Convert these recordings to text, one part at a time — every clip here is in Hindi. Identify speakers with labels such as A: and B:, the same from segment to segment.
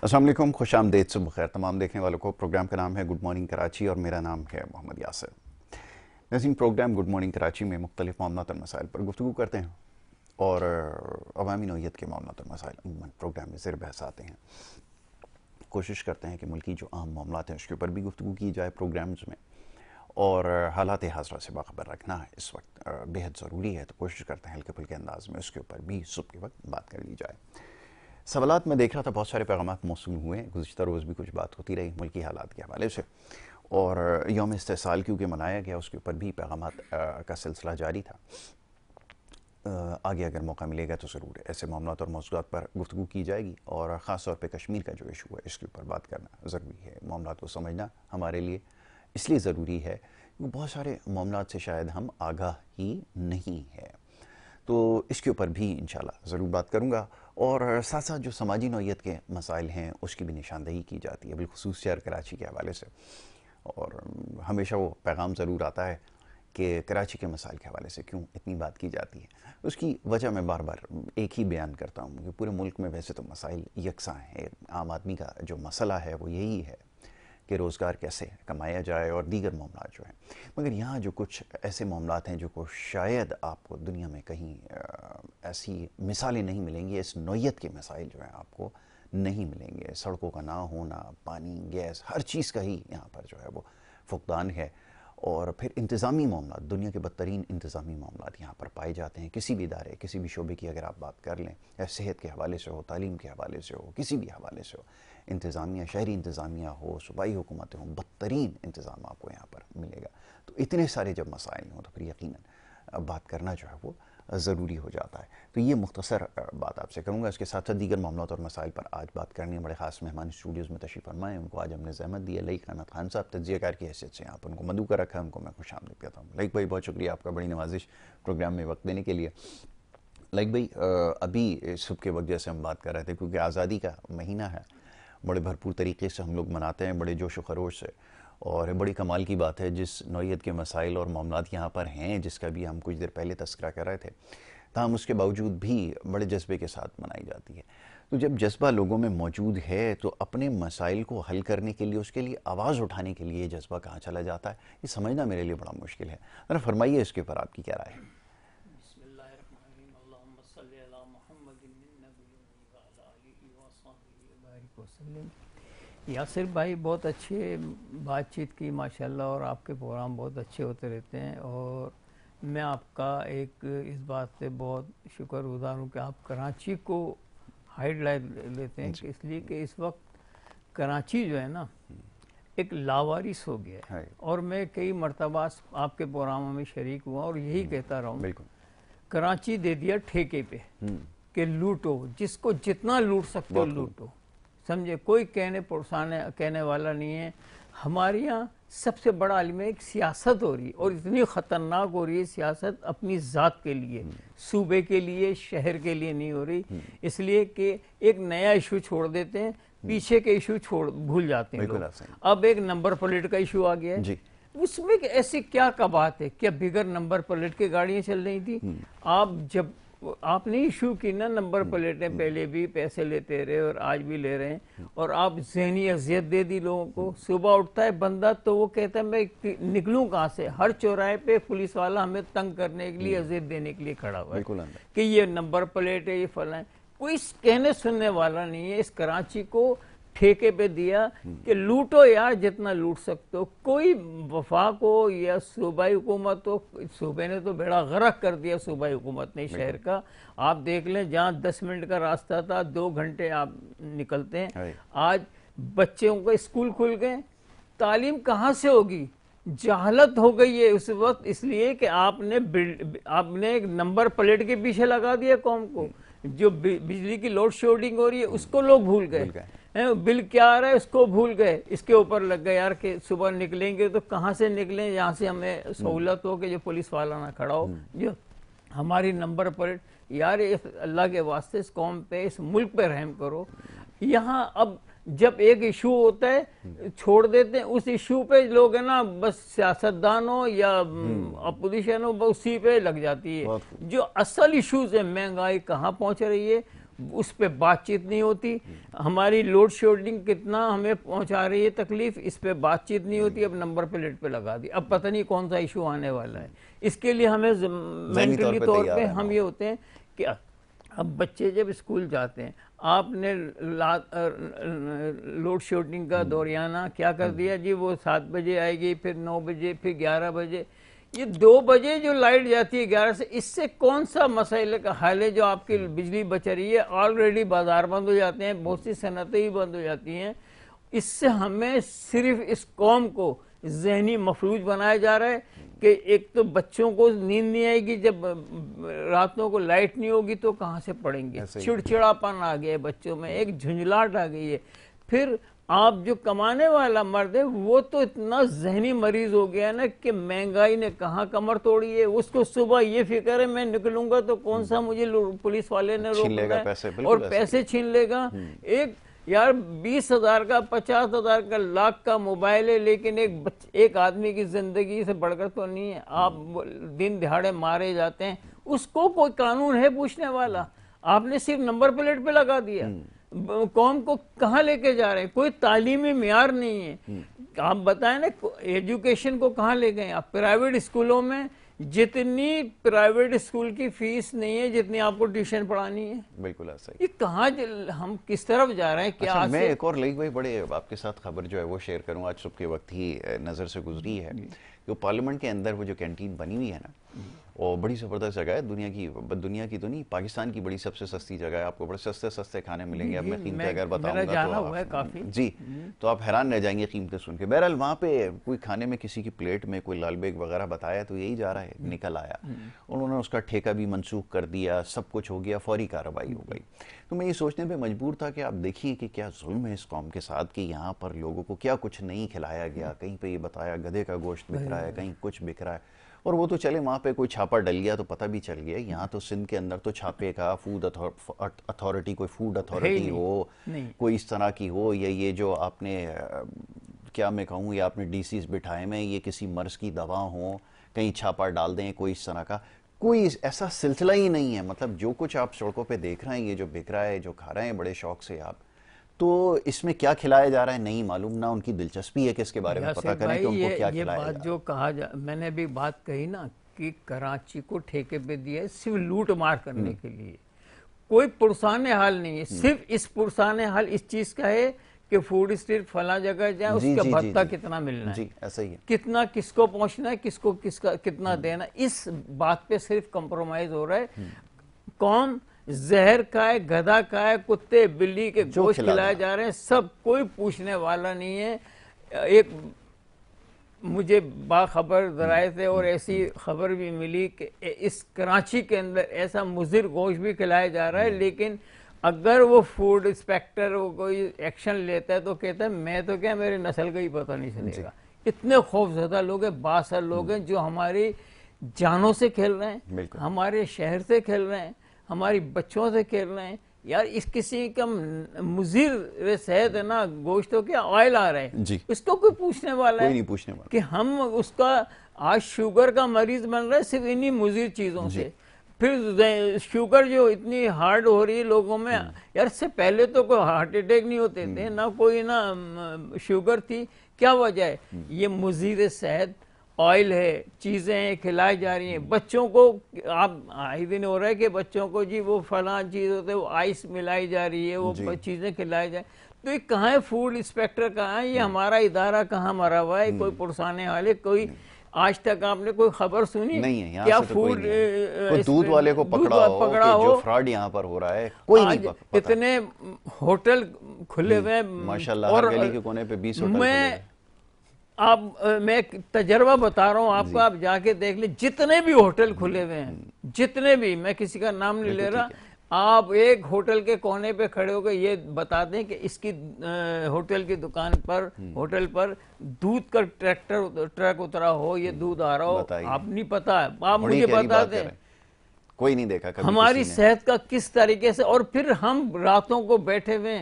A: अस्सलाम वालेकुम, खुश आमदीद, सुबह खैर तमाम देखने वालों को। प्रोग्राम का नाम है गुड मॉर्निंग कराची और मेरा नाम है मोहम्मद यासिर। नज़ीम, प्रोग्राम गुड मॉर्निंग कराची में मुख्तलिफ मामलात और मसाइल पर गुफ्तगू करते हैं और अवामी नौइयत के मामलात और मसाइल अमूमन प्रोग्राम में ज़ेर बहस आते हैं। कोशिश करते हैं कि मुल्की जो अहम मामलात हैं उसके ऊपर भी गुफ्तगू की जाए प्रोग्राम्स में, और हालात हाज़रा से बाखबर रखना इस वक्त बेहद ज़रूरी है, तो कोशिश करते हैं हल्के फुल्के अंदाज में उसके ऊपर भी सुबह के वक्त बात कर ली जाए। सवालात में देख रहा था, बहुत सारे पैगामात मौसूल हुए। गुज़िश्ता रोज़ भी कुछ बात होती रही मुल्की हालात के हवाले से, और यौम इस्तेसाल क्योंकि मनाया गया उसके ऊपर भी पैगामात का सिलसिला जारी था। आगे अगर मौका मिलेगा तो ज़रूर ऐसे मामलात और मौज़ूआत पर गुफ्तगू की जाएगी, और ख़ास तौर पे कश्मीर का जो इशू है इसके ऊपर बात करना ज़रूरी है। मामलात को समझना हमारे लिए इसलिए ज़रूरी है क्योंकि बहुत सारे मामलात से शायद हम आगाह ही नहीं है, तो इसके ऊपर भी इंशाल्लाह ज़रूर बात करूँगा। और साथ साथ जो समाजी नौइयत के मसाइल हैं उसकी भी निशानदेही की जाती है, बिलखुसूस शहर कराची के हवाले से, और हमेशा वो पैगाम ज़रूर आता है कि कराची के मसाइल के हवाले से क्यों इतनी बात की जाती है। उसकी वजह मैं बार बार एक ही बयान करता हूँ कि पूरे मुल्क में वैसे तो मसाइल यकसां हैं। आम आदमी का जो मसला है वो यही है कि रोज़गार कैसे कमाया जाए और दीगर मामला जो हैं, मगर यहाँ जो कुछ ऐसे मामलात हैं जो को शायद आपको दुनिया में कहीं ऐसी मिसालें नहीं मिलेंगी, इस नौइयत के मसाइल जो हैं आपको नहीं मिलेंगे। सड़कों का ना होना, पानी, गैस, हर चीज़ का ही यहाँ पर जो है वो फुकदान है। और फिर इंतज़ामी मामला, दुनिया के बदतरीन इंतज़ामी मामला यहाँ पर पाए जाते हैं। किसी भी इदारे, किसी भी शोबे की अगर आप बात कर लें, या सेहत के हवाले से हो, तालीम के हवाले से हो, किसी भी हवाले से हो, इंतज़ामिया, शहरी इंतज़ामिया हो, सूबाई हुकूमतें हों, बदतरीन इंतज़ाम आपको यहाँ पर मिलेगा। तो इतने सारे जब मसाइल हों तो फिर यकीनन बात करना जो है वो ज़रूरी हो जाता है। तो ये मुख्तसर बात आपसे करूँगा। इसके साथ साथ दीगर मामलों और मसाइल पर आज बात करनी है। बड़े ख़ास मेहमान स्टूडियोज़ में तशरीफ़ फरमाए, उनको आज हमने ज़हमत दी है। लईक अहमद खान साहब तज्ज़ियाकार की हैसियत से यहाँ पर उनको मदऊ कर रखा है, उनको मैं खुश आमदीद कहता हूँ। लईक भाई, बहुत शुक्रिया आपका बड़ी नवाजिश प्रोग्राम में वक्त देने के लिए। लईक भाई, अभी सुबह के वक्त जैसे हम बात कर रहे थे, क्योंकि आज़ादी का महीना है, बड़े भरपूर तरीके से हम लोग मनाते हैं, बड़े जोश व खरोश से, और बड़ी कमाल की बात है जिस नौइयत के मसाइल और मामलात यहाँ पर हैं, जिसका भी हम कुछ देर पहले तस्करा कर रहे थे, ताहम उसके बावजूद भी बड़े जज्बे के साथ मनाई जाती है। तो जब जज्बा लोगों में मौजूद है तो अपने मसाइल को हल करने के लिए, उसके लिए आवाज़ उठाने के लिए जज्बा कहाँ चला जाता है, ये समझना मेरे लिए बड़ा मुश्किल है। ज़रा फरमाइए इसके ऊपर आपकी क्या राय है।
B: यासिर भाई, बहुत अच्छे बातचीत की माशाल्लाह, और आपके प्रोग्राम बहुत अच्छे होते रहते हैं, और मैं आपका एक इस बात से बहुत शुक्रगुजार हूँ कि आप कराची को हाईलाइट लेते हैं, इसलिए कि इस वक्त कराची जो है ना एक लावारिस हो गया है। और मैं कई मरतबा आपके प्रोग्रामों में शरीक हुआ और यही कहता रहा हूँ, कराची दे दिया ठेके पे कि लूटो, जिसको जितना लूट सकते हो लूटो, समझे। कोई कहने वाला नहीं है। हमारे यहाँ सबसे बड़ा आलिम एक सियासत हो रही है, और इतनी ख़तरनाक हो रही है सियासत अपनी ज़ात के लिए, सूबे के लिए, शहर के लिए नहीं हो रही। इसलिए कि एक नया इशू छोड़ देते हैं, पीछे के इशू भूल जाते हैं लोग। अब एक नंबर प्लेट का इशू आ गया है, उसमें ऐसी क्या बात है, क्या बिगर नंबर प्लेट की गाड़ियाँ चल रही थी। आप जब आपने इशू की ना नंबर प्लेटें, पहले भी पैसे लेते रहे और आज भी ले रहे हैं, और आप ज़हनी अज़ियत दे दी लोगों को। सुबह उठता है बंदा तो वो कहता है मैं निकलूं कहाँ से, हर चौराहे पे पुलिस वाला हमें तंग करने के लिए, अज़ियत देने के लिए खड़ा हुआ है कि ये नंबर प्लेट है, ये फला है। कोई कहने सुनने वाला नहीं है। इस कराची को ठेके पे दिया कि लूटो यार, जितना लूट सकते हो। कोई वफाक हो या सूबाई हुकूमत हो, सूबे ने तो बेड़ा गर्क कर दिया सूबाई हुकूमत ने शहर का। आप देख लें, जहाँ 10 मिनट का रास्ता था 2 घंटे आप निकलते हैं। आज बच्चों के स्कूल खुल गए, तालीम कहाँ से होगी, जहालत हो गई है उस वक्त, इसलिए कि आपने एक नंबर प्लेट के पीछे लगा दिया कौम को। जो बिजली की लोड शेडिंग हो रही है उसको लोग भूल गए, बिल क्या आ रहा है उसको भूल गए, इसके ऊपर लग गए यार कि सुबह निकलेंगे तो कहाँ से निकलें, यहाँ से हमें सहूलत हो कि जो पुलिस वाला ना खड़ा हो, जो हमारी नंबर प्लेट। यार अल्लाह के वास्ते इस कौम पे, इस मुल्क पे रहम करो। यहाँ अब जब एक इशू होता है छोड़ देते हैं, उस इशू पे लोग है ना बस सियासतदान हो या अपोजिशन हो, उसी पे लग जाती है। जो असल इशूज है, महंगाई कहाँ पहुँच रही है, उस पर बातचीत नहीं होती। हमारी लोड शेडिंग कितना हमें पहुंचा रही है तकलीफ, इस पे बातचीत नहीं होती। अब नंबर प्लेट पे लगा दी, अब पता नहीं कौन सा इशू आने वाला है। इसके लिए हमें मेंटली तौर पे हम ये होते हैं कि अब बच्चे जब स्कूल जाते हैं, आपने लोड शेडिंग का दौरियाना क्या कर दिया जी, वो 7 बजे आएगी, फिर 9 बजे, फिर 11 बजे, ये 2 बजे जो लाइट जाती है 11 से, इससे कौन सा मसले का हल है? जो आपकी बिजली बच रही है, ऑलरेडी बाजार बंद हो जाते हैं, बहुत सी सनतें ही बंद हो जाती हैं। इससे हमें सिर्फ इस कौम को जहनी मफलूज बनाया जा रहा है कि एक तो बच्चों को नींद नहीं आएगी, जब रातों को लाइट नहीं होगी तो कहाँ से पढ़ेंगे, चिड़चिड़ापन आ गया है बच्चों में, एक झुंझलाहट आ गई है। फिर आप जो कमाने वाला मर्द है वो तो इतना जहनी मरीज हो गया ना कि महंगाई ने कहाँ कमर तोड़ी है। उसको सुबह ये फिक्र है मैं निकलूंगा तो कौन सा मुझे पुलिस वाले ने रोकना है और पैसे छीन लेगा। एक यार 20,000 का, 50,000 का, लाख का मोबाइल है, लेकिन एक आदमी की जिंदगी से बढ़कर तो नहीं है। आप दिन दिहाड़े मारे जाते हैं, उसको कोई कानून है पूछने वाला? आपने सिर्फ नंबर प्लेट पे लगा दिया। कौम को कहाँ लेके जा रहे हैं? कोई तालीमी मियार नहीं है। आप बताएं ना, एजुकेशन को कहाँ ले गए आप? प्राइवेट स्कूलों में जितनी प्राइवेट स्कूल की फीस नहीं है जितनी आपको ट्यूशन पढ़ानी है।
A: बिल्कुल ऐसा ही।
B: ये कहाँ हम किस तरफ जा रहे हैं? क्या
A: अच्छा, मैं एक और लईक भाई बड़े आपके साथ खबर जो है वो शेयर करूँ, आज सुबह के वक्त ही नज़र से गुजरी है कि पार्लियामेंट के अंदर वो जो कैंटीन बनी हुई है ना, और बड़ी ज़बरदस्त जगह है, दुनिया की तो नहीं, पाकिस्तान की बड़ी सबसे सस्ती जगह है। आपको बड़े सस्ते सस्ते खाने मिलेंगे। अब मैं कीमतें अगर बताऊंगा तो जी तो आप हैरान रह जाएंगे कीमतें सुन के। बहरहाल वहाँ पे कोई खाने में किसी की प्लेट में कोई लाल बेग वगैरह बताया तो यही जा रहा है, निकल आया, उन्होंने उसका ठेका भी मनसूख कर दिया, सब कुछ हो गया, फौरी कार्रवाई हो गई। तो मैं ये सोचने पर मजबूर था कि आप देखिए कि क्या जुल्म है इस कौम के साथ कि यहाँ पर लोगों को क्या कुछ नहीं खिलाया गया। कहीं पे ये बताया गधे का गोश्त बिक रहा है, कहीं कुछ बिक रहा है, और वो तो चले वहाँ पे कोई छापा डल गया तो पता भी चल गया। यहाँ तो सिंध के अंदर तो छापे का फूड अथॉरिटी, कोई फूड अथॉरिटी हो, कोई इस तरह की हो, या ये जो आपने क्या मैं कहूँ, ये आपने डीसीज बिठाए में ये किसी मर्ज की दवा हो, कहीं छापा डाल दें, कोई इस तरह का कोई ऐसा सिलसिला ही नहीं है। मतलब जो कुछ आप सड़कों पे देख रहे हैं, ये जो बिक रहा है, जो खा रहे हैं बड़े शौक से आप, तो इसमें क्या खिलाया जा रहा है नहीं मालूम, ना उनकी दिलचस्पी है कि इसके बारे में पता करें कि उनको क्या खिलाया जा रहा है।
B: जो कहा मैंने अभी बात कही ना कि कराची को ठेके पे दिया है सिर्फ लूट मार करने के लिए, कोई पुरसाने हाल नहीं है। सिर्फ इस पुरसाने हाल इस चीज का है कि फूड स्ट्रीट फला जगह जाए, उसका भत्ता कितना मिलना है,
A: ऐसा ही है,
B: कितना किसको पहुंचना है, किसको किसका कितना देना, इस बात पे सिर्फ कंप्रोमाइज हो रहा है। कौम जहर खाए, गधा खाए, कुत्ते बिल्ली के गोश्त खिलाए जा रहे हैं, सब कोई पूछने वाला नहीं है। एक मुझे बाखबर जराए थे और ऐसी खबर भी मिली कि इस कराची के अंदर ऐसा मुज़िर गोश्त भी खिलाया जा रहा है, लेकिन अगर वो फूड इंस्पेक्टर वो कोई एक्शन लेता है तो कहता है मैं तो क्या, मेरी नस्ल का ही पता नहीं चलेगा। इतने खौफजदा लोग हैं, बासर लोग हैं जो हमारी जानों से खेल रहे हैं, हमारे शहर से खेल रहे हैं, हमारी बच्चों से खेल रहे हैं। यार इस किसी का मुज़िर सेहत है ना, गोश्तों के ऑयल आ रहे हैं, इसको कोई पूछने वाला है?
A: कोई नहीं पूछने वाला
B: कि हम उसका आज शुगर का मरीज बन रहा है सिर्फ इन्हीं मुज़िर चीज़ों से। फिर शुगर जो इतनी हार्ड हो रही है लोगों में, यार इससे पहले तो कोई हार्ट अटैक नहीं होते थे ना, कोई ना शुगर थी। क्या वजह है? ये मुज़िर सेहत ऑयल है, चीज़ें खिलाई जा रही हैं बच्चों को। आप आए दिन हो रहा है कि बच्चों को जी वो फला चीज़ होते है, वो आइस मिलाई जा रही है, वो चीज़ें खिलाई जा, तो ये कहाँ है? फूड इंस्पेक्टर कहाँ है? ये हमारा इदारा कहाँ मरा हुआ है? कोई पुरसाने वाले, कोई आज तक आपने कोई खबर सुनी
A: नहीं है? यहाँ
B: क्या
A: से तो
B: फूड
A: कोई दूध वाले को पकड़ा हो, जो फ्रॉड यहाँ पर हो रहा है, कोई नहीं पता।
B: इतने होटल खुले हुए
A: माशाल्लाह, हर गली के कोने पे 20 होटल खुले हैं।
B: मैं तजर्बा बता रहा हूँ आपको, आप जाके देख ले, जितने भी होटल खुले हुए हैं, जितने भी, मैं किसी का नाम नहीं ले रहा, आप एक होटल के कोने पे खड़े होकर ये बता दें कि इसकी होटल की दुकान पर, होटल पर दूध का ट्रक उतरा हो, ये दूध आ रहा हो, आप नहीं पता है, आप मुझे बता दें।
A: कोई नहीं देखा कभी
B: हमारी सेहत का किस तरीके से। और फिर हम रातों को बैठे हुए,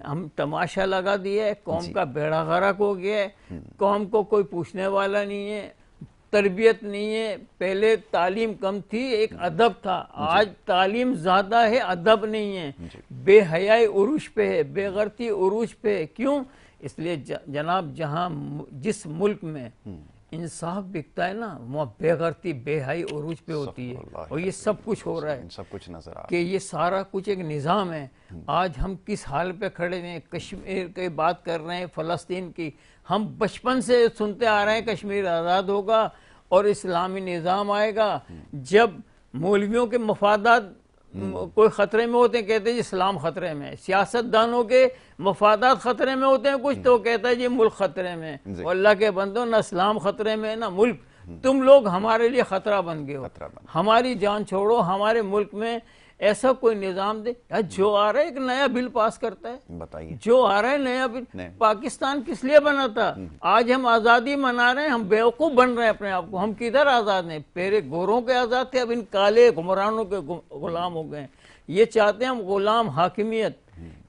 B: हम तमाशा लगा दिया है, कौम का बेड़ा गर्क हो गया है, कौम को कोई पूछने वाला नहीं है। तरबियत नहीं है। पहले तालीम कम थी, एक अदब था। आज तालीम ज़्यादा है, अदब नहीं है। बेहयाई उरूज पे है, बेगैरती उरूज पे है। क्यों? इसलिए जनाब जहाँ जिस मुल्क में इंसाफ बिकता है ना, वहाँ बेगैरती बेहयाई उरूज पे होती है। और ये सब कुछ हो रहा है,
A: सब कुछ नजर आ
B: कि ये सारा कुछ एक निज़ाम है। आज हम किस हाल पे खड़े हैं, कश्मीर की बात कर रहे हैं, फ़लस्तीन की। हम बचपन से सुनते आ रहे हैं कश्मीर आज़ाद होगा और इस्लामी निज़ाम आएगा। जब मौलवियों के मफादात कोई ख़तरे में होते हैं, कहते हैं जी इस्लाम ख़तरे में है। सियासतदानों के मफादात ख़तरे में होते हैं कुछ, तो कहता है जी मुल्क ख़तरे में है। और अल्लाह के बंदो, ना इस्लाम ख़तरे में है ना मुल्क। तुम लोग हमारे लिए ख़तरा बन गए हो। हमारी जान छोड़ो, हमारे मुल्क में ऐसा कोई निज़ाम दे। यार जो आ रहा है एक नया बिल पास करता है,
A: बताइए।
B: जो आ रहा है नया बिल। पाकिस्तान किस लिए बना था? आज हम आज़ादी मना रहे हैं, हम बेवकूफ़ बन रहे हैं अपने आप को। हम किधर आज़ाद हैं? पहले गोरों के आज़ाद थे, अब इन काले हुक्मरानों के गुलाम हो गए। ये चाहते हैं हम गुलाम हाकिमियत,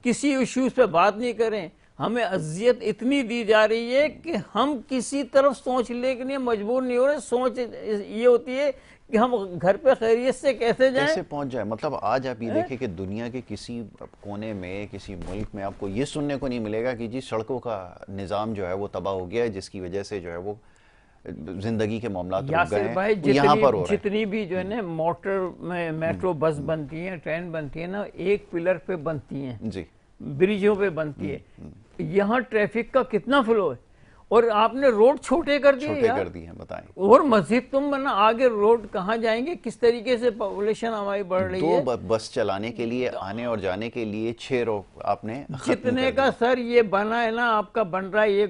B: किसी इश्यूज पे बात नहीं करें। हमें अजियत इतनी दी जा रही है कि हम किसी तरफ सोचने के लिए मजबूर नहीं हो रहे। सोच ये होती है कि हम घर पे खैरियत से कैसे जाएं,
A: कैसे पहुंच जाए। मतलब आज आप ये देखें कि दुनिया के किसी कोने में, किसी मुल्क में आपको ये सुनने को नहीं मिलेगा कि जी सड़कों का निज़ाम जो है वो तबाह हो गया है, जिसकी वजह से जो है वो जिंदगी के मामला रुक गए हैं। यहाँ पर हो
B: जितनी भी जो है ना मोटर में मेट्रो बस बनती है, ट्रेन बनती है ना, एक पिलर पे बनती हैं जी, ब्रिजों पे बनती है। यहाँ ट्रैफिक का कितना फ्लो है, और आपने रोड छोटे कर दिए यार,
A: कर दिए हैं, बताएं।
B: और मस्जिद तुम बना, आगे रोड कहाँ जाएंगे? किस तरीके से पॉपुलेशन हमारी बढ़ रही है।
A: दो बस चलाने के लिए, आने और जाने के लिए 6 रोड आपने
B: जितने का सर ये बना है ना, आपका बन रहा है, ये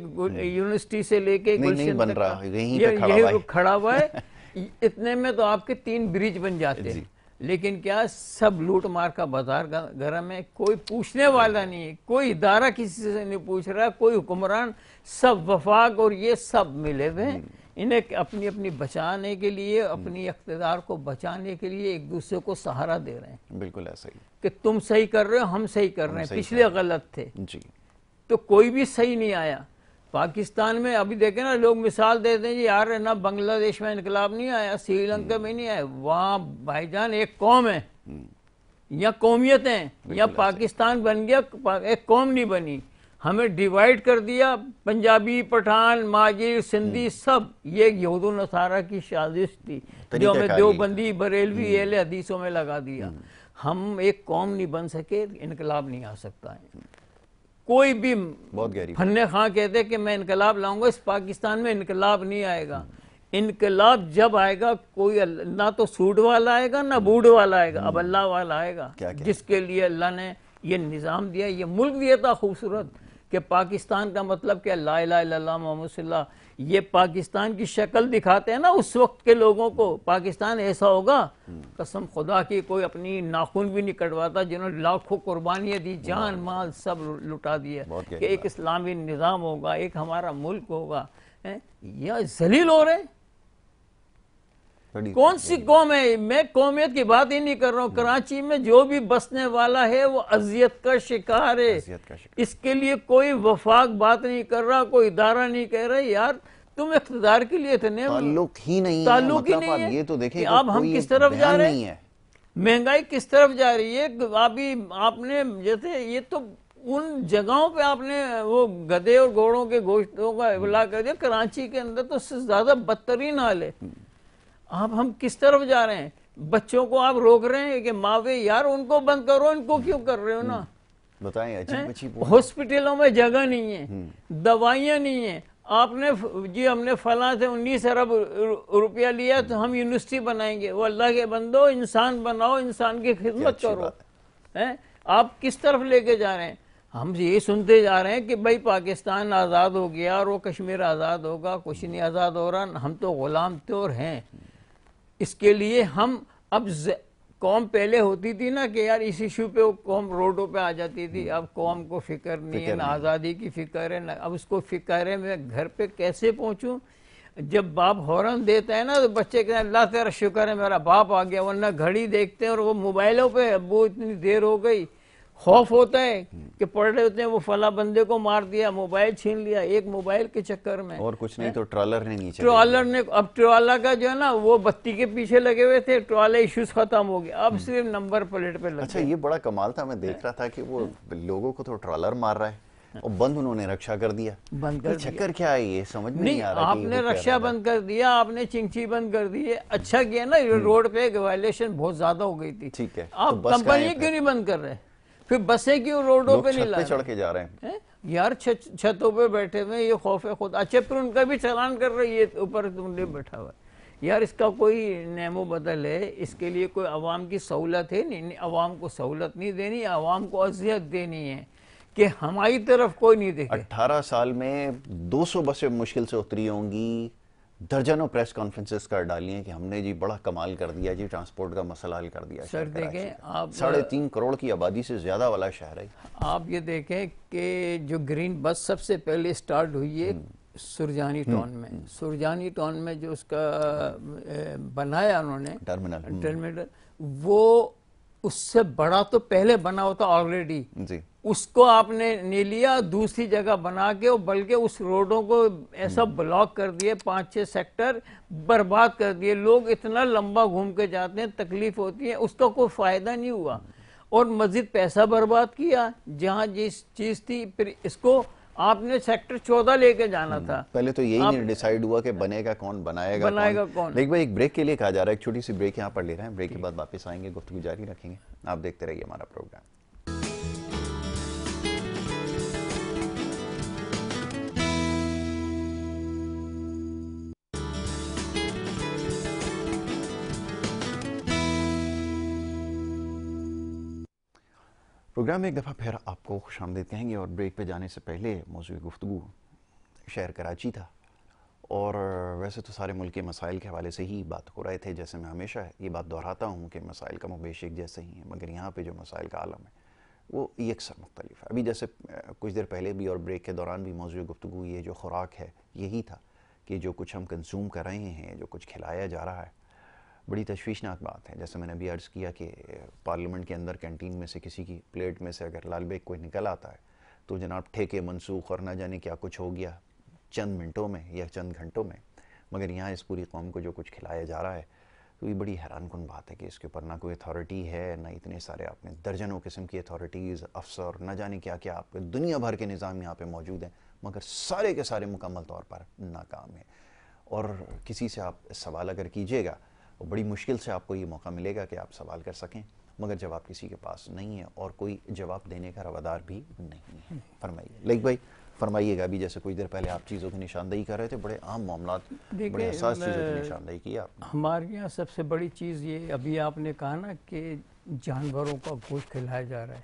B: यूनिवर्सिटी से लेके
A: नहीं बन रहा,
B: यही खड़ा हुआ है। इतने में तो आपके 3 ब्रिज बन जाते हैं। लेकिन क्या, सब लूट मार का बाजार गरम है। कोई पूछने वाला नहीं है, कोई इदारा किसी से नहीं पूछ रहा, कोई हुक्मरान, सब वफाक और ये सब मिले हुए हैं। इन्हें अपनी अपनी बचाने के लिए, अपनी इख्तिदार को बचाने के लिए एक दूसरे को सहारा दे रहे हैं।
A: बिल्कुल ऐसा ही
B: कि तुम सही कर रहे हो, हम सही कर रहे हैं, पिछले गलत थे जी, तो कोई भी सही नहीं आया। पाकिस्तान में अभी देखे ना, लोग मिसाल देते हैं जी यार ना बांग्लादेश में इनकलाब नहीं आया, श्रीलंका में नहीं आया। वहाँ भाईजान एक कौम है, या कौमियत है, या पाकिस्तान बन गया, एक कौम नहीं बनी। हमें डिवाइड कर दिया, पंजाबी, पठान, माजिर, सिंधी, सब। ये यहूदो नसारा की साजिश थी जो हमें देवबंदी, बरेलवी, अहले हदीसों में लगा दिया। हम एक कौम नहीं बन सके, इनकलाब नहीं आ सकता है। कोई भी
A: बहुत गहरी
B: फन्ने खां कहते कि मैं इनकलाब लाऊंगा, इस पाकिस्तान में इनकलाब नहीं आएगा। इनकलाब जब आएगा, कोई ना तो सूट वाला आएगा ना बूढ़ वाला आएगा, अब अल्लाह वाला आएगा। जिसके लिए अल्लाह ने ये निज़ाम दिया, ये मुल्क दिया था खूबसूरत, कि पाकिस्तान का मतलब क्या, ला इलाहा इल्लल्लाह मुहम्मद रसूलुल्लाह। ये पाकिस्तान की शक्ल दिखाते हैं ना उस वक्त के लोगों को, पाकिस्तान ऐसा होगा। कसम खुदा की कोई अपनी नाखून भी नहीं कटवाता, जिन्होंने लाखों कुर्बानियाँ दी, जान माल सब लुटा दिया, कि एक इस्लामी निज़ाम होगा, एक हमारा मुल्क होगा। यह जलील हो रहे हैं। कौन सी कौम है? मैं कौमियत की बात ही नहीं कर रहा हूँ। कराची में जो भी बसने वाला है वो अजियत का शिकार है। इसके लिए कोई वफाक बात नहीं कर रहा, कोई इदारा नहीं कह रहा यार तुम इख्तिदार के लिए इतने
A: ताल्लुक ही नहीं है। ये तो देखें
B: अब हम किस तरफ जा रहे हैं, महंगाई किस तरफ जा रही है। अभी आपने जैसे ये तो उन जगहों पे आपने वो गधे और घोड़ों के गोश्तों का इबला कर दिया, कराची के अंदर तो उससे ज्यादा बदतरीन हाल है। अब हम किस तरफ जा रहे हैं? बच्चों को आप रोक रहे हैं कि मावे यार उनको बंद करो, इनको क्यों कर रहे हो ना,
A: बताएं। अजीब
B: हॉस्पिटलों में जगह नहीं है, दवाइयाँ नहीं है। आपने जी हमने फला से 19 अरब रुपया लिया तो हम यूनिवर्सिटी बनाएंगे। वो अल्लाह के बंदो, इंसान बनाओ, इंसान की खिदमत करो। हैं आप किस तरफ लेके जा रहे हैं? हम ये सुनते जा रहे हैं कि भाई पाकिस्तान आज़ाद हो गया और वो कश्मीर आज़ाद होगा। कुछ नहीं आज़ाद हो रहा, हम तो गुलाम तौर हैं। इसके लिए हम अब कौम पहले होती थी ना कि यार इस इशू पे वो कौम रोडों पे आ जाती थी। अब कौम को फिक्र नहीं है, ना आज़ादी की फिक्र है, ना अब उसको फिक्र है मैं घर पे कैसे पहुंचूं। जब बाप हॉर्न देता है ना तो बच्चे कहते हैं अल्लाह तेरा शुक्र है मेरा बाप आ गया, वरना घड़ी देखते हैं और वो मोबाइलों पे, वो इतनी देर हो गई। खौफ होता है कि पढ़ रहे होते हैं वो फला बंदे को मार दिया, मोबाइल छीन लिया, एक मोबाइल के चक्कर में।
A: और कुछ नहीं तो ट्रॉलर ने नीचे
B: ट्रॉलर ने, अब ट्रॉलर का जो है ना वो बत्ती के पीछे लगे हुए थे, ट्रॉलर इश्यूज खत्म हो गए, अब सिर्फ नंबर प्लेट पे लगे।
A: अच्छा, ये बड़ा कमाल था, मैं देख रहा था कि वो लोगों को तो ट्रॉलर मार रहा है और बंद उन्होंने रक्षा कर दिया।
B: बंद कर दिया।
A: चक्कर क्या है ये समझ में
B: नहीं,
A: आ रहा कि
B: आपने रक्षा बंद कर दिया, आपने चिंची बंद कर दी, अच्छा किया ना, रोड पे वायलेशन बहुत ज्यादा हो गई थी।
A: ठीक है,
B: आप कंपनी क्यों नहीं बंद कर रहे? फिर बसें क्यों रोडों पे नहीं ला रहे?
A: चढ़ के जा रहे हैं
B: यार, छतों पे बैठे हुए, ये खौफ है खुद। अच्छा, फिर उनका भी चालान कर रहे, ये ऊपर तुमने बैठा हुआ है। यार, इसका कोई नेमो बदल है, इसके लिए कोई अवाम की सहूलत है? नहीं, अवाम को सहूलत नहीं देनी, अवाम को अजियत देनी है कि हमारी तरफ कोई नहीं देखे।
A: 18 साल में 200 बसें मुश्किल से उतरी होंगी, दर्जनों प्रेस कॉन्फ्रेंसेस कर डाली हैं कि हमने जी बड़ा कमाल कर दिया जी, ट्रांसपोर्ट का मसला हल कर दिया।
B: सर देखें आप,
A: 3.5 करोड़ की आबादी से ज्यादा वाला शहर है।
B: आप ये देखें कि जो ग्रीन बस सबसे पहले स्टार्ट हुई है सुरजानी टाउन में। सुरजानी टाउन में जो उसका बनाया उन्होंने टर्मिनल, वो उससे बड़ा तो पहले बना होता ऑलरेडी जी, उसको आपने नहीं लिया, दूसरी जगह बना के, बल्कि उस रोडों को ऐसा ब्लॉक कर दिए, 5-6 सेक्टर बर्बाद कर दिए। लोग इतना लंबा घूम के जाते हैं, तकलीफ होती है, उसका कोई फायदा नहीं हुआ और मजीद पैसा बर्बाद किया जहां जिस चीज थी। फिर इसको आपने सेक्टर 14 लेके जाना था।
A: पहले तो यही नहीं डिसाइड हुआ कि बनेगा कौन, बनाएगा कौन। लेकिन भाई एक ब्रेक के लिए कहा जा रहा है, एक छोटी सी ब्रेक यहाँ पर ले रहे हैं, ब्रेक के बाद वापस आएंगे, गुफ्तगू जारी रखेंगे। आप देखते रहिए हमारा प्रोग्राम। प्रोग्राम में एक दफ़ा फिर आपको खुशामदीद कहेंगे और ब्रेक पे जाने से पहले मौजूद गुफ्तगू शहर कराची था और वैसे तो सारे मुल्क के मसाइल के हवाले से ही बात हो रहे थे। जैसे मैं हमेशा ये बात दोहराता हूँ कि मसाइल का मुबेश एक जैसे ही हैं, मगर यहाँ पे जो मसाइल का आलम है वो यकसर मुख्तलिफ है। अभी जैसे कुछ देर पहले भी और ब्रेक के दौरान भी मौजूद गुफ्तगू ये जो खुराक है यही था कि जो कुछ हम कंज्यूम कर रहे हैं, जो कुछ खिलाया जा रहा है, बड़ी तशवीशनाक बात है। जैसे मैंने अभी अर्ज़ किया कि पार्लियामेंट के अंदर कैंटीन में से किसी की प्लेट में से अगर लाल बेग कोई निकल आता है तो जनाब ठेके मनसूख और ना जाने क्या कुछ हो गया चंद मिनटों में या चंद घंटों में। मगर यहाँ इस पूरी कौम को जो कुछ खिलाया जा रहा है तो ये बड़ी हैरानकुन बात है कि इसके ऊपर ना कोई अथॉरिटी है, ना इतने सारे आपने दर्जनों किस्म की अथॉरिटीज़, अफसर, न जाने क्या क्या आपके दुनिया भर के निज़ाम यहाँ पे मौजूद हैं, मगर सारे के सारे मुकम्मल तौर पर नाकाम है। और किसी से आप सवाल अगर कीजिएगा और बड़ी मुश्किल से आपको ये मौका मिलेगा कि आप सवाल कर सकें, मगर जवाब किसी के पास नहीं है और कोई जवाब देने का रवादार भी नहीं है। फरमाइए लाइक भाई, फरमाइएगा। अभी जैसे कुछ देर पहले आप चीज़ों की निशानदेही कर रहे थे, बड़े आम मामलात, बड़े हसास चीज़ों की निशानदेही की आपने।
B: हमारे यहाँ सबसे बड़ी चीज़ ये अभी आपने कहा ना कि जानवरों का गोश्त खिलाया जा रहा है,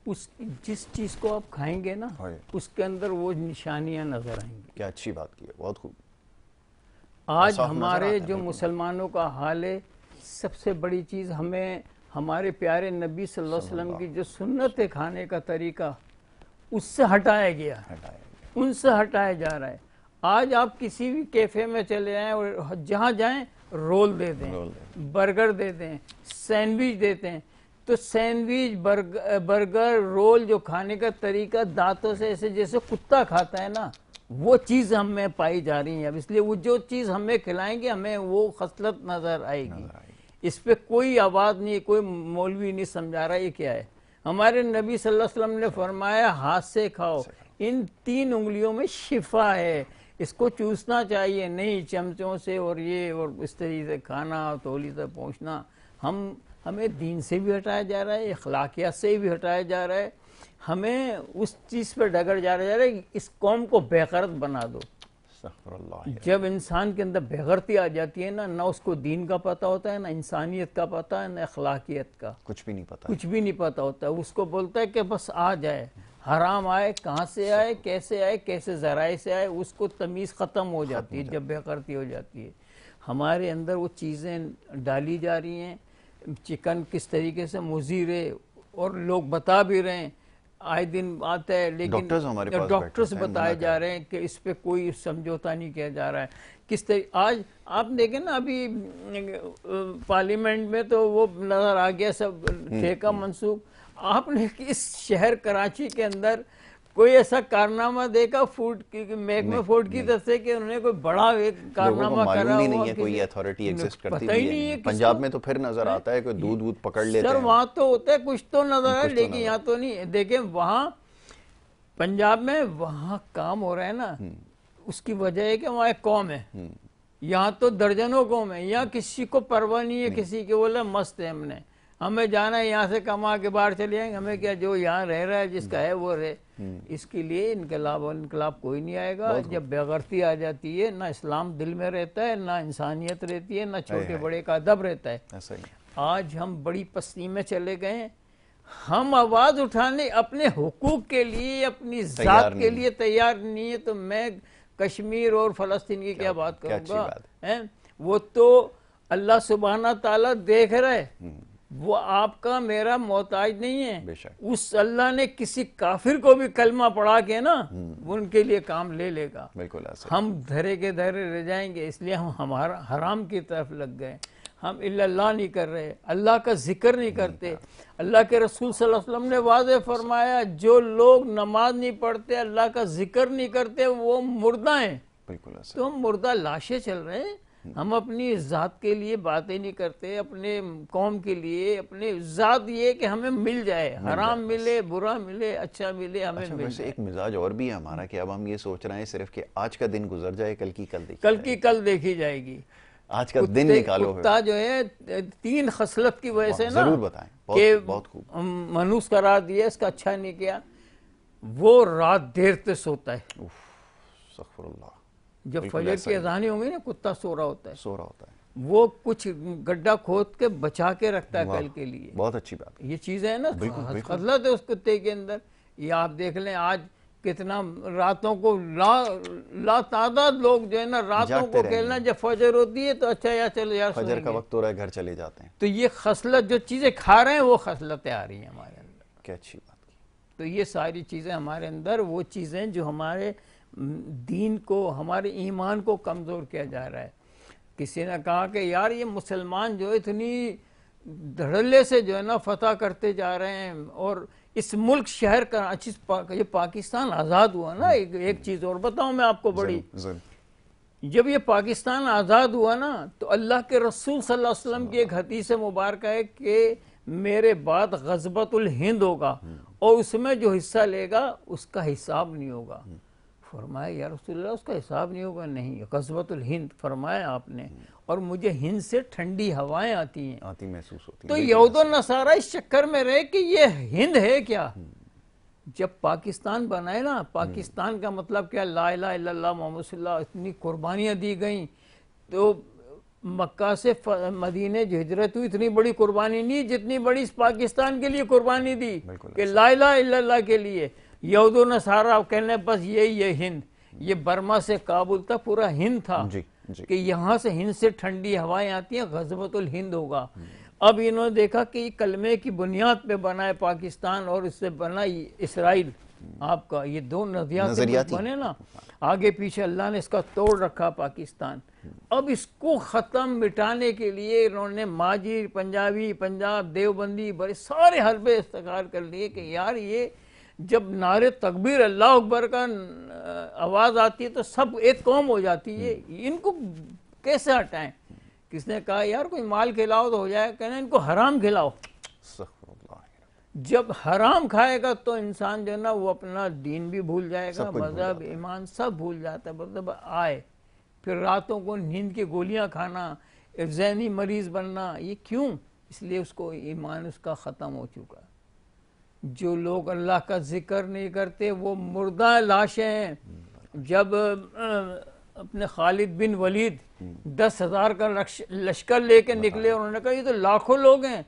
B: उस जिस चीज़ को आप खाएंगे ना उसके अंदर वो निशानियाँ नजर आएंगी।
A: क्या अच्छी बात की है, बहुत खूब।
B: आज हमारे जो मुसलमानों का हाल है, सबसे बड़ी चीज़ हमें हमारे प्यारे नबी सल्लल्लाहु अलैहि वसल्लम की जो सुन्नत है खाने का तरीका, उससे हटाया गया, उनसे हटाया जा रहा है। आज आप किसी भी कैफ़े में चले जाएं और जहाँ जाएं रोल दे दें, बर्गर दे दें, सैंडविच देते हैं, तो सैंडविच, बर्गर, रोल जो खाने का तरीका दांतों से ऐसे जैसे कुत्ता खाता है ना, वो चीज़ हमें पाई जा रही है। अब इसलिए वो जो चीज़ हमें खिलाएंगे हमें वो खसलत नज़र आएगी। इस पे कोई आवाज़ नहीं, कोई मौलवी नहीं समझा रहा ये क्या है। हमारे नबी सल्लल्लाहु अलैहि वसल्लम ने फरमाया हाथ से खाओ, इन 3 उंगलियों में शिफा है, इसको चूसना चाहिए, नहीं चमचों से और ये और इस तरीके से खाना, तौली से पहुँचना। हमें दीन से भी हटाया जा रहा है, अखलाकियात से भी हटाया जा रहा है, हमें उस चीज़ पर डगर जा रहा है कि इस कौम को बेगैरत बना दो। जब इंसान के अंदर बेगैरती आ जाती है ना उसको दीन का पता होता है, ना इंसानियत का पता है, ना अखलाकियत का,
A: कुछ भी नहीं पता,
B: कुछ भी नहीं पता होता है। उसको बोलता है कि बस आ जाए, हराम आए, कहाँ से आए, कैसे ज़राए से आए, उसको तमीज़ ख़त्म हो जाती है जब बेगैरती हो जाती है। हमारे अंदर वो चीज़ें डाली जा रही हैं, चिकन किस तरीके से मुज़ीर है और लोग बता भी रहे हैं, आए दिन आता है, लेकिन डॉक्टर्स बताए जा रहे हैं कि इस पे कोई समझौता नहीं किया जा रहा है। किस तरीके आज आप देखें ना, अभी पार्लियामेंट में तो वो नज़र आ गया सब ठेका मनसूख। आपने इस शहर कराची के अंदर कोई ऐसा कारनामा देखा फूड की महकमा फूड की तरफ से कि उन्होंने कोई बड़ा एक कारनामा करा?
A: मालूम ही नहीं है कोई अथॉरिटी एग्जिस्ट करती भी है। पंजाब में तो फिर नजर आता है कि दूध दूध पकड़ लेते हैं।
B: सर वहाँ तो होता है, कुछ तो नजर है, लेकिन यहाँ तो नहीं। देखें वहाँ पंजाब में वहाँ काम हो रहा है ना, उसकी वजह है कि वहाँ एक कौम है। यहाँ तो दर्जनों कौम है, यहाँ किसी को परवाह नहीं है, किसी के बोले मस्त है, हमें जाना है, यहाँ से कमा के बाहर चले जाएंगे, हमें क्या, जो यहाँ रह रहा है जिसका है वो रहे। इसके लिए इनकलाब कोई नहीं आएगा। जब बेगैरती आ जाती है, ना इस्लाम दिल में रहता है, ना इंसानियत रहती है, ना छोटे बड़े का अदब रहता है। आज हम बड़ी पस्ती में चले गए, हम आवाज उठाने अपने हुकूक के लिए, अपनी जात के लिए तैयार नहीं है, तो मैं कश्मीर और फलस्तीन की क्या बात करूंगा? वो तो अल्लाह सुब्हाना ताला देख रहे, वो आपका मेरा मोहताज नहीं है। उस अल्लाह ने किसी काफिर को भी कलमा पढ़ा के ना उनके लिए काम ले लेगा। बिल्कुल हम धरे के धरे रह जाएंगे, इसलिए हम हमारा हराम की तरफ लग गए। हम इल्लल्लाह नहीं कर रहे, अल्लाह का जिक्र नहीं करते। अल्लाह के रसूल सल्लल्लाहु अलैहि वसल्लम ने वाज़ेह फरमाया, जो लोग नमाज नहीं पढ़ते, अल्लाह का जिक्र नहीं करते, वो मुर्दा हैं। बिल्कुल तो हम मुर्दा लाशें चल रहे हैं। हम अपनी ज़ात के लिए बातें नहीं करते, अपने कौम के लिए, अपने ज़ात ये कि हमें मिल जाए, हराम मिले, बुरा मिले, अच्छा मिले, हमें मिल जाए।
A: एक मिजाज और भी है हमारा कि अब हम ये सोच रहे हैं सिर्फ कि आज का दिन गुजर जाए, कल की कल देखी जाएगी। आज का दिन निकालो।
B: कुत्ता जो है 3 खसलत की वजह से ना,
A: जरूर बताएं, बहुत खूब
B: मनुष्य करार दिया, इसका अच्छा नहीं किया। वो रात देर तक सोता है, जब फजर की अज़ानी होंगी ना, कुत्ता सो रहा होता है। वो कुछ गड्ढा खोद के बचा के रखता है कल के लिए।
A: बहुत अच्छी बात,
B: ये चीज है ना, खसलत है उस कुत्ते के अंदर। ये आप देख लें, आज कितना रातों को ला तादाद लोग जो है ना, रातों को खेलना, जब फजर होती है तो अच्छा यार चलो यार
A: फजर का वक्त हो रहा है, घर चले जाते हैं।
B: तो ये खसलत, जो चीजें खा रहे हैं वो खसलतें आ रही हैं हमारे अंदर।
A: क्या अच्छी बात की।
B: तो ये सारी चीजें हमारे अंदर, वो चीजें जो हमारे दीन को, हमारे ईमान को कमजोर किया जा रहा है। किसी ने कहा कि यार ये मुसलमान जो इतनी धड़ल्ले से जो है ना फतह करते जा रहे हैं, और इस मुल्क शहर कराची, ये पाकिस्तान आज़ाद हुआ ना, एक चीज़ और बताऊं मैं आपको बड़ी, जब ये पाकिस्तान आज़ाद हुआ ना, तो अल्लाह के रसूल सल्लल्लाहु अलैहि वसल्लम की एक हदीस मुबारक है कि मेरे बाद गज़बतुल हिंद होगा, और उसमें जो हिस्सा लेगा उसका हिसाब नहीं होगा। फरमाया या रसूलल्लाह, उसका हिसाब नहीं होगा? नहीं, गज़बतुल हिंद फरमाया आपने, और मुझे हिंद से ठंडी हवाएं आती
A: महसूस होती।
B: तो यहूद और नसारा इस चक्कर में रहे कि ये हिंद है क्या। जब पाकिस्तान बनाए ना, पाकिस्तान का मतलब क्या, ला इलाहा इल्लल्लाह मुहम्मद रसूलुल्लाह, इतनी कुर्बानियाँ दी गई। तो मक्का से मदीने जो हिजरत हुई, इतनी बड़ी कुर्बानी नहीं जितनी बड़ी इस पाकिस्तान के लिए कुर्बानी दी कि ला इलाहा इल्लल्लाह के लिए। यहूद और नसारा कहने बस यही है हिंद। ये बर्मा से काबुल तक पूरा हिंद था कि यहाँ से हिंद से ठंडी हवाएं आती हैं, गज़बतुल हिंद होगा। अब इन्होंने देखा कि कलमे की बुनियाद पे बना है पाकिस्तान, और इससे बना इसराइल। आपका ये दो नजरियात बने ना, आगे पीछे अल्लाह ने इसका तोड़ रखा पाकिस्तान। अब इसको ख़त्म मिटाने के लिए इन्होंने माजी, पंजाबी, पंजाब, देवबंदी, बड़े सारे हरबे इस्तेमाल कर लिए कि यार ये जब नारे तकबीर अल्लाह अकबर का आवाज़ आती है तो सब एक कौम हो जाती है, इनको कैसे हटाएं। किसने कहा यार कोई माल खिलाओ तो हो जाए, कहना इनको हराम खिलाओ। जब हराम खाएगा तो इंसान जो है ना वो अपना दीन भी भूल जाएगा, मजहब, ईमान सब भूल जाता है। मतलब आए फिर रातों को नींद की गोलियां खाना, ज़हनी मरीज बनना, ये क्यों? इसलिए उसको ईमान उसका ख़त्म हो चुका। जो लोग अल्लाह का जिक्र नहीं करते वो मुर्दा लाशें हैं। जब अपने खालिद बिन वलीद 10,000 का लश्कर लेके निकले, उन्होंने कहा ये तो लाखों लोग हैं,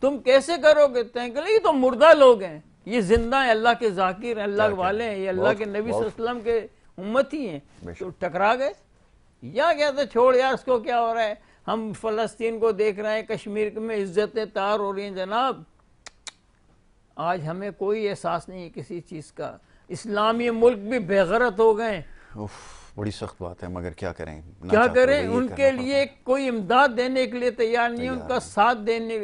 B: तुम कैसे करोगे? ये तो मुर्दा लोग हैं, ये जिंदा है, अल्लाह के जाकिर, अल्लाह वाले हैं, ये अल्लाह के नबी सल्लल्लाहु अलैहि वसल्लम के उम्मती हैं। तो टकरा गए या क्या था, छोड़ यार उसको, क्या हो रहा है, हम फलस्तीन को देख रहे हैं, कश्मीर में इज्जतें तार हो रही हैं। जनाब आज हमें कोई एहसास नहीं है किसी चीज़ का। इस्लामी मुल्क भी बेगैरत हो गए।
A: बड़ी सख्त बात है, मगर क्या करें,
B: क्या करें? उनके लिए कोई इमदाद देने के लिए तैयार नहीं है, उनका साथ देने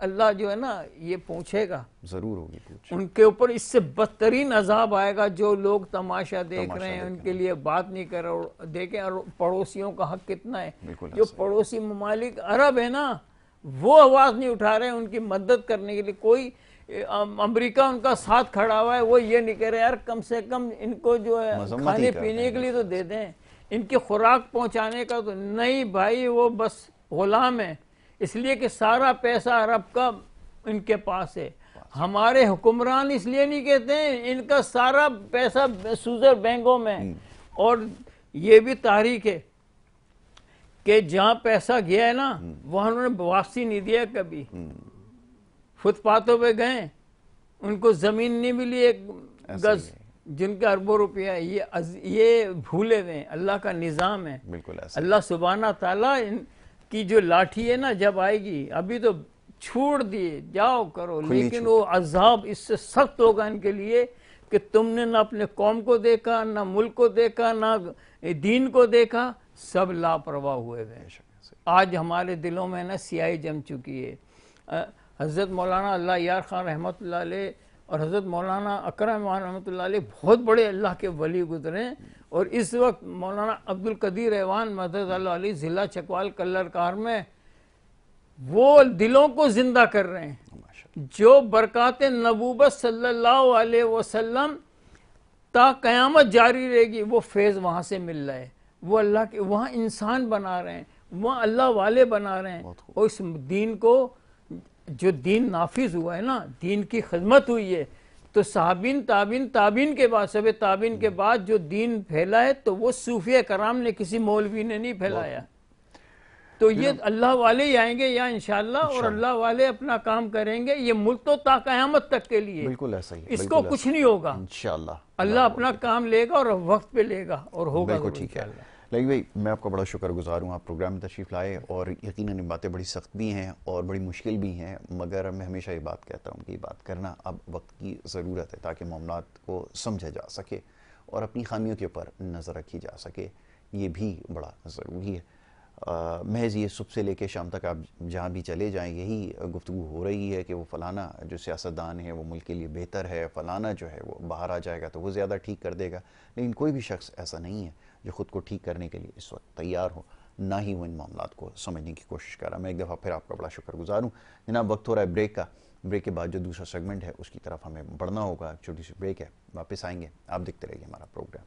B: अल्लाह जो है ना ये पूछेगा,
A: ज़रूर होगी पूछ।
B: उनके ऊपर इससे बदतरीन अजाब आएगा। जो लोग तमाशा देख रहे हैं उनके लिए बात नहीं कर रहे। देखें और पड़ोसियों का हक कितना है। जो पड़ोसी ममालिक अरब है ना वो आवाज़ नहीं उठा रहे हैं उनकी मदद करने के लिए। कोई अमेरिका उनका साथ खड़ा हुआ है, वो ये नहीं कह रहे यार कम से कम इनको जो है खाने पीने के लिए तो दे दें, इनकी खुराक पहुंचाने का तो नहीं भाई, वो बस गुलाम है। इसलिए कि सारा पैसा अरब का इनके पास है। हमारे हुक्मरान इसलिए नहीं कहते हैं, इनका सारा पैसा सूजर बैंकों में। और ये भी तारीख है कि जहाँ पैसा गया है ना वहाँ उन्होंने वापसी नहीं दिया कभी। फुटपाथों पे गए, उनको जमीन नहीं मिली एक गज, जिनका अरबों रुपया है। ये भूले हुए अल्लाह का निज़ाम है।
A: बिल्कुल
B: अल्लाह सुब्हाना ताला की जो लाठी है ना जब आएगी, अभी तो छोड़ दिए जाओ करो, लेकिन वो अजाब इससे सख्त होगा इनके लिए कि तुमने ना अपने कौम को देखा, ना मुल्क को देखा, ना दीन को देखा, सब लापरवाह हुए गए। आज हमारे दिलों में ना स्याही जम चुकी है। हज़रत मौलाना अल्लाह यार खान रहमतुल्लाह अलैह और हज़रत मौलाना अकरम रहमतुल्लाह अलैह बहुत बड़े अल्लाह के वली गुजरे। और इस वक्त मौलाना अब्दुल कदीर रहमान मदद अली ज़िला चकवाल कल्लरकार में वो दिलों को जिंदा कर रहे हैं। जो बरक़ात नबूवत सल्लल्लाहु अलैहि वसल्लम ता क़यामत जारी रहेगी, वो फैज़ वहाँ से मिल रहा है। वो अल्लाह के वहाँ इंसान बना रहे हैं, वहाँ अल्लाह वाले बना रहे हैं। और इस दीन को जो दीन नाफिज हुआ है ना, दीन की खिदमत हुई है, तो साहबीन ताबीन के बाद, सब ताबीन के बाद जो दीन फैला है तो वो सूफिया कराम ने, किसी मौलवी ने नहीं फैलाया। तो ये अल्लाह वाले ही आएंगे या इंशाअल्लाह, और अल्लाह वाले अपना काम करेंगे। ये मुल्क तो ता क़यामत तक के लिए,
A: बिल्कुल ऐसा ही है,
B: इसको कुछ नहीं होगा
A: इंशाअल्लाह।
B: अल्लाह अपना काम लेगा और वक्त पे लेगा और होगा।
A: बिल्कुल ठीक है। लगी भाई, मैं आपका बड़ा शुक्रगुजार हूँ, आप प्रोग्राम में तशरीफ़ लाए। और यकीनन बातें बड़ी सख्त भी हैं और बड़ी मुश्किल भी हैं, मगर मैं हमेशा ये बात कहता हूँ कि ये बात करना अब वक्त की ज़रूरत है ताकि मामलात को समझा जा सके और अपनी खामियों के ऊपर नज़र रखी जा सके। ये भी बड़ा ज़रूरी है। महज ये सुबह से लेकर शाम तक आप जहाँ भी चले जाएँ यही गुफ्तगू हो रही है कि वो फ़लाना जो सियासतदान है वो मुल्क के लिए बेहतर है, फ़लाना जो है वो बाहर आ जाएगा तो वो ज़्यादा ठीक कर देगा। लेकिन कोई भी शख्स ऐसा नहीं है जो ख़ुद को ठीक करने के लिए इस वक्त तैयार हो, ना ही वो इन मामलात को समझने की कोशिश कर रहा। मैं एक दफ़ा फिर आपका बड़ा शुक्रगुजार हूँ। जनाब, वक्त हो रहा है ब्रेक का। ब्रेक के बाद जो दूसरा सेगमेंट है उसकी तरफ हमें बढ़ना होगा। छोटी सी ब्रेक है, वापस आएंगे। आप देखते रहिए हमारा प्रोग्राम।